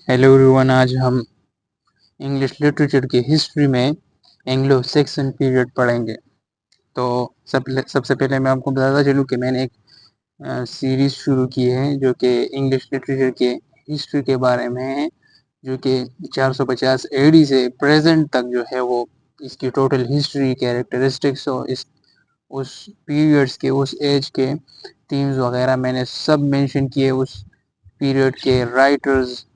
Hello everyone. आज हम English literature की हिस्ट्री में एंग्लो सेक्सन पीरियड पढ़ेंगे। तो सबसे पहले मैं आपको बताता चलूँ कि मैंने एक सीरीज़ शुरू की है जो कि इंग्लिश लिटरेचर के हिस्ट्री के बारे में है, जो कि 450 एडी से प्रेजेंट तक जो है वो इसकी टोटल हिस्ट्री, कैरेक्टरिस्टिक्स और उस पीरियड्स के, उस एज के थीम्स वगैरह मैंने सब मेंशन किए। उस पीरियड के राइटर्स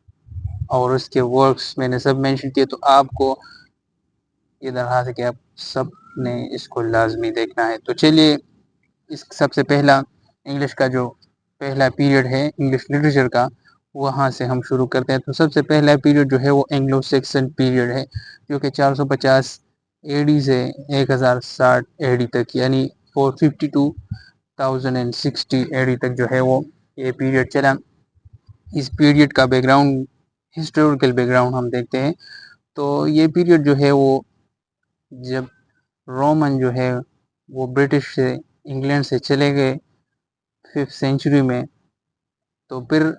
और उसके वर्क्स मैंने सब मेंशन किए। तो आपको ये दरख्वास्त है कि आप सब ने इसको लाजमी देखना है। तो चलिए, इस सबसे पहला इंग्लिश का जो पहला पीरियड है इंग्लिश लिटरेचर का, वहाँ से हम शुरू करते हैं। तो सबसे पहला पीरियड जो है वो एंग्लो सेक्सन पीरियड है, जो कि 450 एडी से 1060 एडी तक, यानी 452,060 एडी तक जो है वो ये पीरियड चला। इस पीरियड का बैकग्राउंड, हिस्टोरिकल बैकग्राउंड हम देखते हैं। तो ये पीरियड जो है वो जब रोमन जो है वो ब्रिटिश से, इंग्लैंड से चले गए 5th सेंचुरी में, तो फिर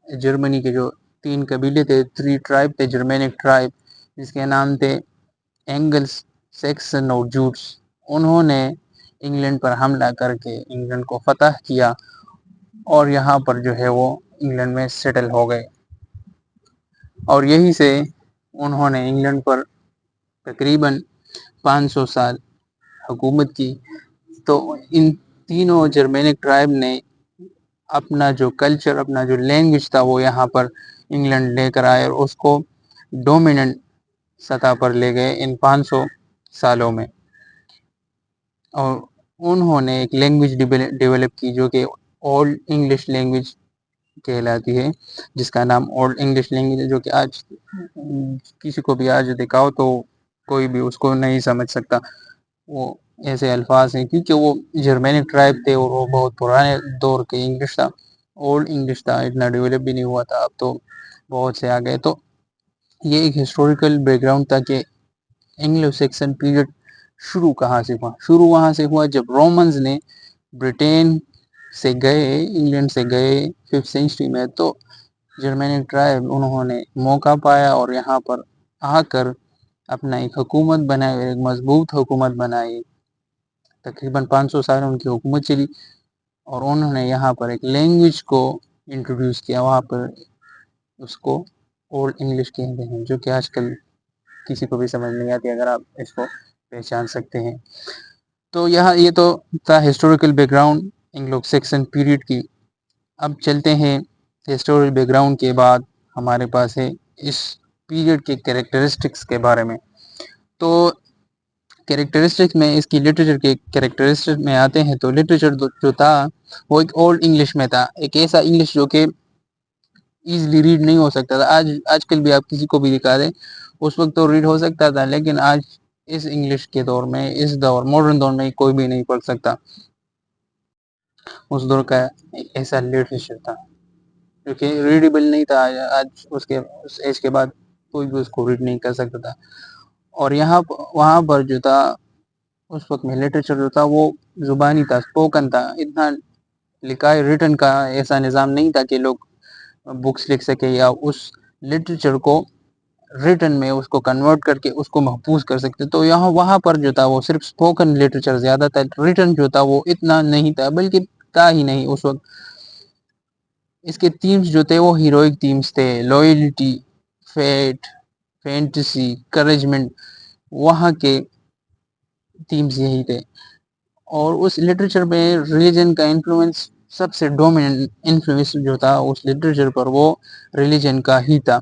जर्मनी के जो 3 कबीले थे, 3 ट्राइब थे, जर्मेनिक ट्राइब, जिसके नाम थे एंगल्स, सैक्सन और जूट्स, उन्होंने इंग्लैंड पर हमला करके इंग्लैंड को फतह किया और यहाँ पर जो है वो इंग्लैंड में सेटल हो गए। और यहीं से उन्होंने इंग्लैंड पर तकरीबन 500 साल हुकूमत की। तो इन तीनों जर्मेनिक ट्राइब ने अपना जो कल्चर, अपना जो लैंग्वेज था वो यहाँ पर इंग्लैंड लेकर आए और उसको डोमिनेंट सतह पर ले गए इन 500 सालों में। और उन्होंने एक लैंग्वेज डेवलप की जो कि ओल्ड इंग्लिश लैंग्वेज कहलाती है, जिसका नाम ओल्ड इंग्लिश लैंग्वेज है, जो कि आज किसी को भी आज दिखाओ तो कोई भी उसको नहीं समझ सकता। वो ऐसे अल्फाज हैं क्योंकि वो जर्मेनिक ट्राइब थे और वो बहुत पुराने दौर के इंग्लिश था, ओल्ड इंग्लिश था, इतना डेवलप भी नहीं हुआ था, अब तो बहुत से आ गए। तो ये एक हिस्टोरिकल बैकग्राउंड था कि एंग्लो सेक्सन पीरियड शुरू कहाँ से हुआ। शुरू वहाँ से हुआ जब रोमन्स ने ब्रिटेन से गए, इंग्लैंड से गए 5th सेंचुरी में। तो जर्मेनिक ट्राइब उन्होंने मौका पाया और यहाँ पर आकर अपना एक हुकूमत बनाई, एक मजबूत हुकूमत बनाई। तकरीबन 500 साल उनकी हुकूमत चली और उन्होंने यहाँ पर एक लैंग्वेज को इंट्रोड्यूस किया। वहाँ पर उसको ओल्ड इंग्लिश कहते हैं, जो कि आजकल किसी को भी समझ नहीं आती अगर आप इसको पहचान सकते हैं। तो यहाँ ये तो था historical background Anglo section period की। अब चलते हैं हिस्टोरिकल बैकग्राउंड के बाद हमारे पास है इस पीरियड के कैरेक्टरिस्टिक्स के बारे में। तो कैरेक्टरिस्टिक्स में, इसकी लिटरेचर के कैरेक्टरिस्टिक्स में आते हैं तो लिटरेचर जो था वो एक ओल्ड इंग्लिश में था, एक ऐसा इंग्लिश जो कि इजीली रीड नहीं हो सकता था। आजकल भी आप किसी को भी दिखा दें, उस वक्त तो रीड हो सकता था, लेकिन आज इस इंग्लिश के दौर में, इस दौर मॉडर्न दौर में कोई भी नहीं पढ़ सकता। उस दौर का ऐसा लिटरेचर था जो कि रीडेबल नहीं था। आज उसके उस एज के बाद कोई भी उसको रीड नहीं कर सकता था। और यहाँ वहाँ पर जो था उस वक्त में लिटरेचर जो था वो जुबानी था, स्पोकन था, इतना लिखा रिटन का ऐसा निज़ाम नहीं था कि लोग बुक्स लिख सके या उस लिटरेचर को रिटन में उसको कन्वर्ट करके उसको महफूज कर सकते। तो यहाँ वहाँ पर जो था वो सिर्फ स्पोकन लिटरेचर ज़्यादा था, रिटन जो था वो इतना नहीं था, बल्कि था ही नहीं उस वक्त। इसके थीम्स जो थे वो हीरोइक थीम्स थे, लॉयल्टी, फेट, फैंटेसी, करेजमेंट, वहाँ के थीम्स यही थे। और उस लिटरेचर में रिलीजन का इन्फ्लुएंस, सबसे डोमिनेंट इन्फ्लुएंस जो था उस लिटरेचर पर वो रिलीजन का ही था।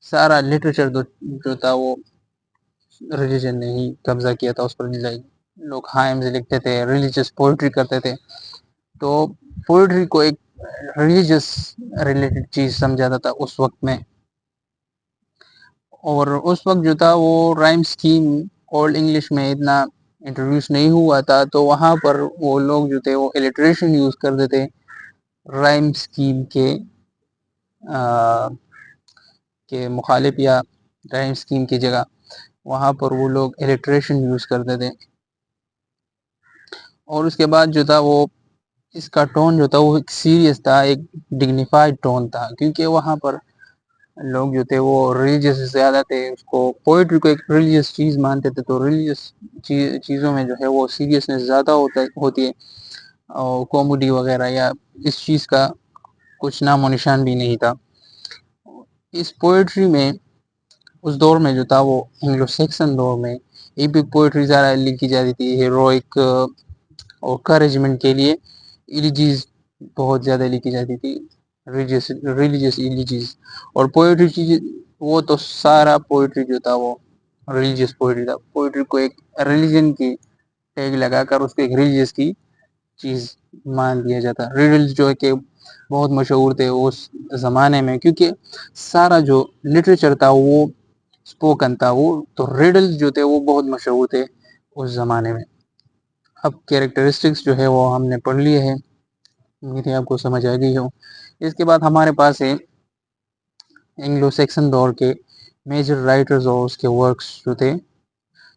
सारा लिटरेचर जो था वो रिलीजन ने ही कब्जा किया था उस पर। लोग हाइम्स लिखते थे, रिलीजियस पोइट्री करते थे। तो पोइट्री को एक रिलीजियस रिलेटेड चीज समझा जाता उस वक्त में। और उस वक्त जो था वो राइम स्कीम ओल्ड इंग्लिश में इतना इंट्रोड्यूस नहीं हुआ था, तो वहाँ पर वो लोग जो थे वो इलिट्रेशन यूज करते थे राइम स्कीम के मुखालिफ, या राइम स्कीम की जगह वहाँ पर वो लोग इलिट्रेशन यूज करते थे। और उसके बाद जो था वो इसका टोन जो था वो एक सीरियस था, एक डिग्निफाइड टोन था, क्योंकि वहाँ पर لوگ جو تھے وہ ریلیجیس زیادہ تھے، اس کو پوئٹری کو ایک ریلیجیس چیز مانتے تھے، تو ریلیجیس چیزوں میں جو ہے وہ سیریسنس زیادہ ہوتی ہے، اور کامیڈی وغیرہ یا اس چیز کا کچھ نام و نشان بھی نہیں تھا اس پوئٹری میں۔ اس دور میں جو تھا وہ انگلو سیکسن دور میں ایپک پوئٹری زیادہ لکھی جاتی تھی، ہیروئک اور کریجمنٹ کے لیے ایلیجیز بہت زیادہ لکھی جاتی تھی، ریلیجیس ایلیجیز۔ اور پوئٹری چیز وہ تو سارا پوئٹری جو تھا وہ ریلیجیس پوئٹری تھا، پوئٹری کو ایک ریلیجن کی ٹیگ لگا کر اس کو ایک ریلیجیس کی چیز مان دیا جاتا۔ ریڈلز جو ہے کہ بہت مشہور تھے اس زمانے میں، کیونکہ سارا جو لٹریچر تھا وہ اسپوکن تھا، وہ تو ریڈلز جو تھے وہ بہت مشہور تھے اس زمانے میں۔ اب کیریکٹرسٹکس جو ہے وہ ہم نے پڑھ لیے ہیں، امید ہے آپ کو سمجھ آ گئی ہو۔ اس کے بعد ہمارے پاس ہے انگلو سیکسن دور کے میجر رائٹرز اور اس کے ورکس جو تھے۔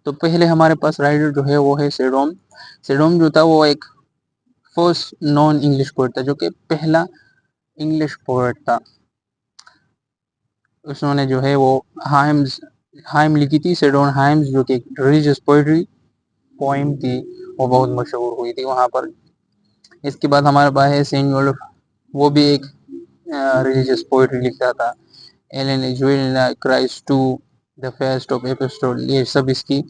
تو پہلے ہمارے پاس رائٹر جو ہے وہ ہے سیڈوم۔ سیڈوم جو تھا وہ ایک فرسٹ نان انگلش پوئٹ تھا، جو کہ پہلا انگلش پوئٹ تھا۔ اس نے جو ہے وہ ہائم لکھی تھی، سیڈون ہائمز، جو کہ ریلیجیس پوئٹری پوئم تھی، وہ بہت مشہور ہوئی تھی وہاں پر۔ اس کے بعد ہمارے پاس ہے سینیول، وہ بھی ایک ریلیجیس پوئٹری لکھتا تھا۔ ایلن ایجویلنا، Christ to the feast of epistle, یہ سب اس کی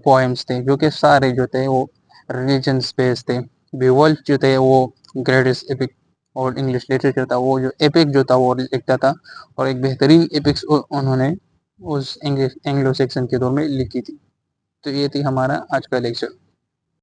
پوئمز تھے، جو کہ سارے جو تھے وہ ریلیجن بیس تھے۔ بیولف جو تھے وہ گریٹسٹ ایپک اور انگلش لٹریچر تھا، وہ جو ایپک جو تھا وہ لکھتا تھا، اور ایک بہترین ایپکس انہوں نے اس انگلو سیکسن کے دور میں لکھی تھی۔ تو یہ تھی ہمارا آج کا لیکچر۔